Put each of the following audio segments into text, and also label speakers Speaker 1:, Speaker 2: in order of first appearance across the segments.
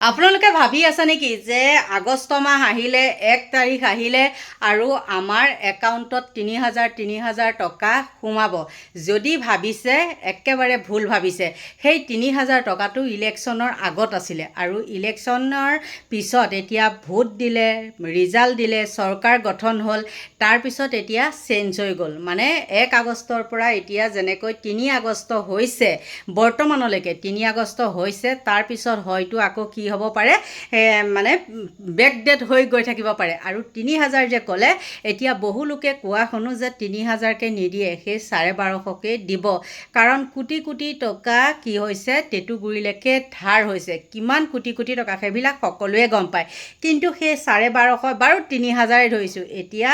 Speaker 1: আপোনালোকে ভাবি আছে নেকি যে আগষ্ট মাহ আহিলে 1 তাৰিখ আহিলে আৰু আমাৰ একাউণ্টত ৩,০০০ টকা সোমাব? যদি ভাবিছে একেবাৰে ভুল ভাবিছে। সেই ৩,০০০ টকাটো ইলেকশ্যনৰ আগত আছিলে আৰু ইলেকশ্যনৰ পিছত এতিয়া ভোট দিলে, ৰিজাল্ট দিলে, চৰকাৰ গঠন হ'ল, তাৰপিছত এতিয়া চেঞ্জ হৈ গ'ল। মানে 1 আগষ্টৰ পৰা এতিয়া যেনেকৈ ৩ আগষ্ট হৈছে, বৰ্তমানলৈকে ৩ আগষ্ট হৈছে, তাৰপিছত হয়তো আকৌ কি হ'ব পাৰে, মানে বেকডেট হৈ গৈ থাকিব পাৰে। আৰু ৩,০০০ যে ক'লে, এতিয়া বহু লোকে কোৱা শুনো যে ৩,০০০কৈ নিদিয়ে, সেই ১২৫০কৈ দিব। কাৰণ কোটি কোটি টকা কি হৈছে, টেটুগুৰিলৈকে ধাৰ হৈছে। কিমান কোটি কোটি টকা সেইবিলাক সকলোৱে গম পায়। কিন্তু সেই ১২৫০ বাৰু ৩,০০০ ধৰিছোঁ, এতিয়া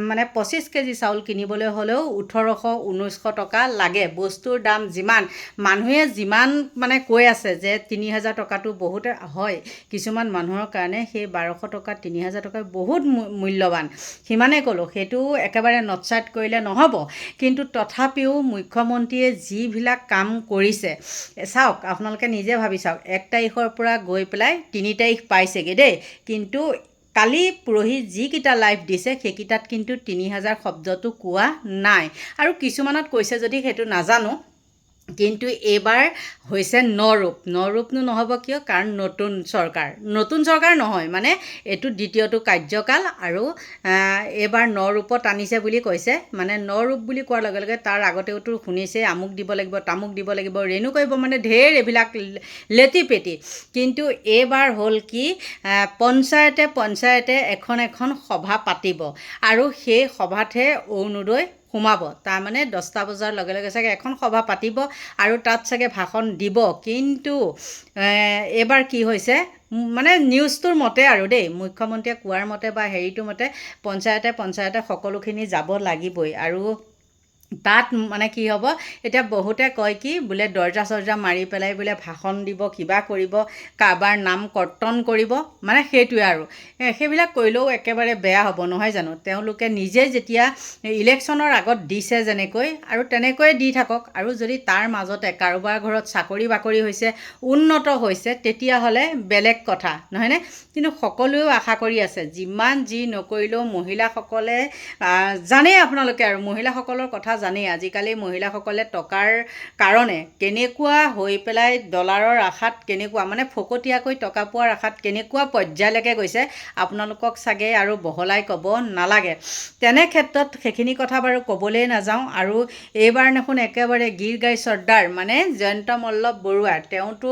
Speaker 1: মানে 25 কেজি চাউল কিনিবলৈ হ'লেও ১৮00-১৯00 টকা লাগে। বস্তুৰ দাম যিমান, মানুহে যিমান মানে কৈ আছে যে ৩,০০০ টকাটো বহুত হয়, কিছুমান মানুহৰ কাৰণে সেই ১২০০ টকা ৩,০০০ টকা বহুত মূল্যৱান। সিমানেই ক'লোঁ, সেইটো একেবাৰে নটচাইট কৰিলে নহ'ব। কিন্তু তথাপিও মুখ্যমন্ত্ৰীয়ে যিবিলাক কাম কৰিছে, চাওক আপোনালোকে নিজে ভাবি চাওক, 1 তাৰিখৰ পৰা গৈ পেলাই 3 তাৰিখ পাইছেগৈ দেই। কিন্তু কালি পৰহি যিকেইটা লাইভ দিছে সেইকেইটাত কিন্তু ৩,০০০ শব্দটো কোৱা নাই। আৰু কিছুমানত কৈছে যদি সেইটো নাজানো, কিন্তু এইবাৰ হৈছে নৰূপনো নহ'ব কিয়? কাৰণ নতুন চৰকাৰ নহয়, মানে এইটো দ্বিতীয়টো কাৰ্যকাল। আৰু এইবাৰ নৰূপত আনিছে বুলি কৈছে। মানে নৰূপ বুলি কোৱাৰ লগে লগে তাৰ আগতেওতো শুনিছে আমুক দিব লাগিব, তামুক দিব লাগিব, ৰেণু কৰিব, মানে ঢেৰ এইবিলাক লেটি পেটি। কিন্তু এইবাৰ হ'ল কি, পঞ্চায়তে এখন সভা পাতিব আৰু সেই সভাতহে অৰুণোদয় সোমাব। তাৰমানে 10টা বজাৰ লগে লগে চাগে এখন সভা পাতিব আৰু তাত চাগে ভাষণ দিব। কিন্তু এইবাৰ কি হৈছে, মানে নিউজটোৰ মতে আৰু দেই, মুখ্যমন্ত্ৰীয়ে কোৱাৰ মতে বা হেৰিটোৰ মতে, পঞ্চায়তে সকলোখিনি যাব লাগিবই। আৰু তাত মানে কি হ'ব, এতিয়া বহুতে কয় কি বোলে দৰ্জা মাৰি পেলাই বোলে ভাষণ দিব, কিবা কৰিব, কাৰোবাৰ নাম কৰ্তন কৰিব, মানে সেইটোৱে আৰু। সেইবিলাক কৰিলেও একেবাৰে বেয়া হ'ব নহয় জানো? তেওঁলোকে নিজে যেতিয়া ইলেকশ্যনৰ আগত দিছে যেনেকৈ, আৰু তেনেকৈয়ে দি থাকক। আৰু যদি তাৰ মাজতে কাৰোবাৰ ঘৰত চাকৰি বাকৰি হৈছে, উন্নত হৈছে, তেতিয়াহ'লে বেলেগ কথা নহয়নে? কিন্তু সকলোৱেও আশা কৰি আছে, যিমান যি নকৰিলেও মহিলাসকলে জানেই, আপোনালোকে আৰু মহিলাসকলৰ কথা জানেই। আজিকালি মহিলাসকলে টকাৰ কাৰণে কেনেকুৱা হৈ পেলাই ডলাৰৰ আশাত, কেনেকুৱা মানে ফকতীয়াকৈ টকা পোৱাৰ আশাত কেনেকুৱা পৰ্যায়লৈকে গৈছে, আপোনালোকক চাগে আৰু বহলাই ক'ব নালাগে। তেনে ক্ষেত্ৰত সেইখিনি কথা বাৰু ক'বলৈ নাযাওঁ। আৰু এইবাৰ দেখোন একেবাৰে গীৰ গাই চৰ্দাৰ, মানে জয়ন্ত মল্লৱ বৰুৱা, তেওঁতো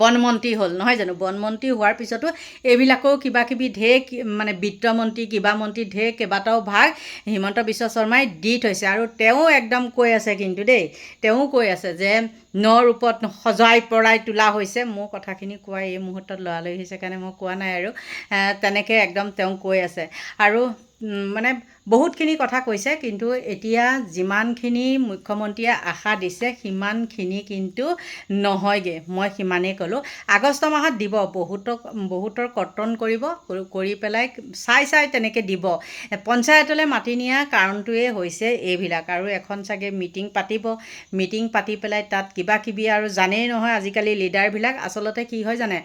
Speaker 1: বনমন্ত্ৰী হ'ল নহয় জানো? বনমন্ত্ৰী হোৱাৰ পিছতো এইবিলাকেও কিবাকিবি ঢেৰ, মানে বিত্তমন্ত্ৰী, কিবা মন্ত্ৰী, ঢেৰ কেইবাটাও ভাগ হিমন্ত বিশ্ব শৰ্মাই দি থৈছে। আৰু তেওঁ একদম কৈ আছে কিন্তু দেই, তেওঁ কৈ আছে যে নৰূপত সজাই পৰাই তোলা হৈছে। মোৰ কথাখিনি কোৱা এই মুহূৰ্তত লৰালৰি হৈছে কাৰণে মই কোৱা নাই। আৰু তেনেকৈ একদম তেওঁ কৈ আছে। আৰু মানে বহুতখিনি কথা কৈছে। কিন্তু এতিয়া যিমানখিনি মুখ্যমন্ত্ৰীয়ে আশা দিছে সিমানখিনি কিন্তু নহয়গৈ, মই সিমানেই ক'লোঁ। আগষ্ট মাহত দিব, বহুতৰ কৰ্তন কৰিব, কৰি পেলাই চাই তেনেকৈ দিব। পঞ্চায়তলৈ মাতি নিয়া কাৰণটোৱে হৈছে এইবিলাক। আৰু এখন চাগে মিটিং পাতি পেলাই তাত কিবাকিবি, আৰু জানেই নহয় আজিকালি লিডাৰবিলাক আচলতে কি হয় জানে,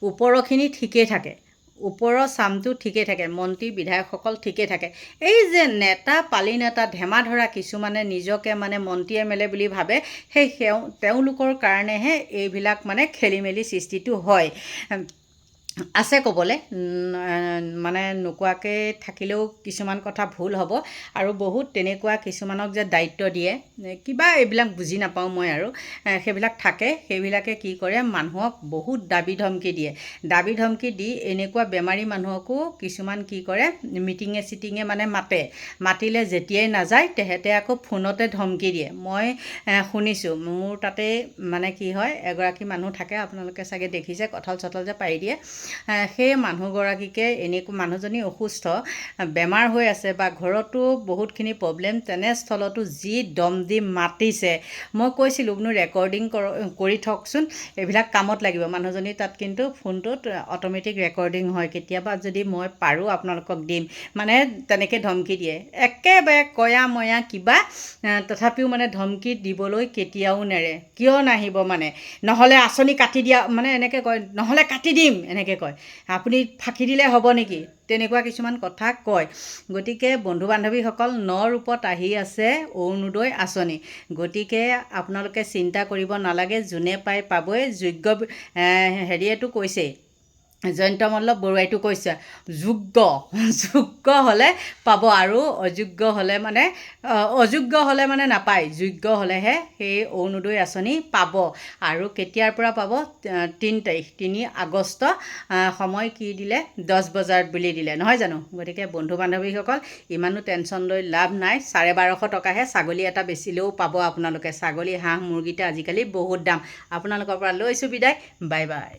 Speaker 1: ওপৰৰখিনি ঠিকেই থাকে, ওপৰৰ চামটো ঠিকেই থাকে, মন্ত্ৰী বিধায়কসকল ঠিকেই থাকে। এই যে নেতা পালি নেতা ধেমাধৰা কিছুমানে নিজকে মানে মন্ত্ৰী MLA বুলি ভাবে, সেই তেওঁলোকৰ কাৰণেহে এইবিলাক মানে খেলি মেলি সৃষ্টিটো হয়। আছে ক'বলৈ, মানে নোকোৱাকৈ থাকিলেও কিছুমান কথা ভুল হ'ব। আৰু বহুত তেনেকুৱা কিছুমানক যে দায়িত্ব দিয়ে, কিবা এইবিলাক বুজি নাপাওঁ মই। আৰু সেইবিলাক থাকে, সেইবিলাকে কি কৰে, মানুহক বহুত দাবী ধমকি দি এনেকুৱা বেমাৰী মানুহকো কিছুমান কি কৰে, মিটিঙে মানে মাতিলে যেতিয়াই নাযায় তেহেঁতে আকৌ ফোনতে ধমকি দিয়ে। মই শুনিছোঁ, মোৰ তাতে মানে কি হয়, এগৰাকী মানুহ থাকে, আপোনালোকে চাগে দেখিছে, কঁঠাল চঠাল যে পাৰি দিয়ে, সেই মানুহগৰাকীকে মানুহজনী অসুস্থ বেমাৰ হৈ আছে বা ঘৰতো বহুতখিনি প্ৰব্লেম, তেনেস্থলতো যি দম দি মাতিছে। মই কৈছিলোঁ বোলো ৰেকৰ্ডিং কৰি থকচোন, এইবিলাক কামত লাগিব। মানুহজনী তাত কিন্তু ফোনটোত অট'মেটিক ৰেকৰ্ডিং হয়, কেতিয়াবা যদি মই পাৰোঁ আপোনালোকক দিম। মানে তেনেকৈ ধমকি দিয়ে, একেবাৰে কয়া ময়া কিবা, তথাপিও মানে ধমকি দিবলৈ কেতিয়াও নেৰে। কিয় নাহিব মানে, নহ'লে আঁচনি কাটি দিয়া, মানে এনেকৈ কয়, নহ'লে কাটি দিম এনেকৈ কয়, আপুনি ফাঁকি দিলে হ'ব নেকি, তেনেকুৱা কিছুমান কথা কয়। গতিকে বন্ধু বান্ধৱীসকল, ৰূপত আহি আছে অৰুণোদয় আঁচনি। গতিকে আপোনালোকে চিন্তা কৰিব নালাগে, যোনে পাই পাবই। যোগ্য হেৰিয়েতো কৈছেই, জয়ন্ত মল্ল বৰুৱাইটো কৈছে, যোগ্য হ'লে পাব, আৰু অযোগ্য হ'লে মানে নাপায়, যোগ্য হ'লেহে সেই অৰুণোদয় আঁচনি পাব। আৰু কেতিয়াৰ পৰা পাব? 3 তাৰিখ, 3 আগষ্ট। সময় কি দিলে? 10 বজাত বুলি দিলে, নহয় জানো? গতিকে বন্ধু বান্ধৱীসকল, ইমানো টেনশ্যন লৈ লাভ নাই। 1250 টকাহে, ছাগলী এটা বেচিলেও পাব আপোনালোকে। ছাগলী, হাঁহ, মুৰ্গীটা আজিকালি বহুত দাম। আপোনালোকৰ পৰা লৈছোঁ বিদায়, বাই বাই।